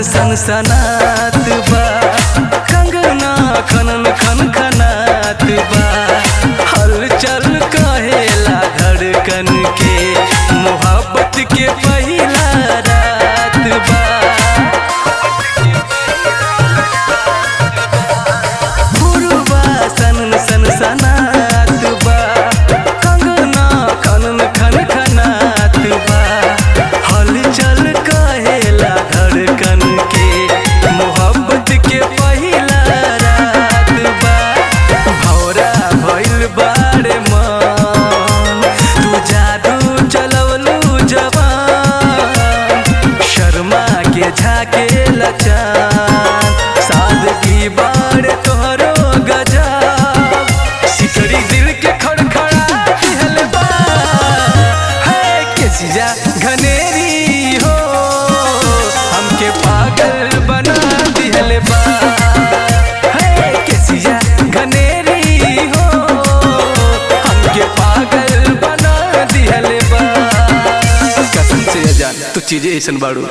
सन सनात बा, कंगना खनन खन खनात बा। हलचल कहेला धड़कन के, मोहब्बत के पहिला रात बा। पुरवा सन सन सनात बा, कंगना खनन खन खनात बा। हलचल कहेला धड़कन के, मोहब्बत के पहिला रात बा। भौरा भइल बारे मन, तू जादू चलवलू जवान। शर्मा के झाके लचान, सादगी बारे तोहरो गजब। सिकड़ी दिल के खड़खड़ा दिहल बा, है केसिया घनेरी हो, हमके पागल बना दिहल बा। है केसिया घनेरी हो, हमके पागल बना दिहल बा। कसम से जान तू चीजें ऐसन बाड़ू।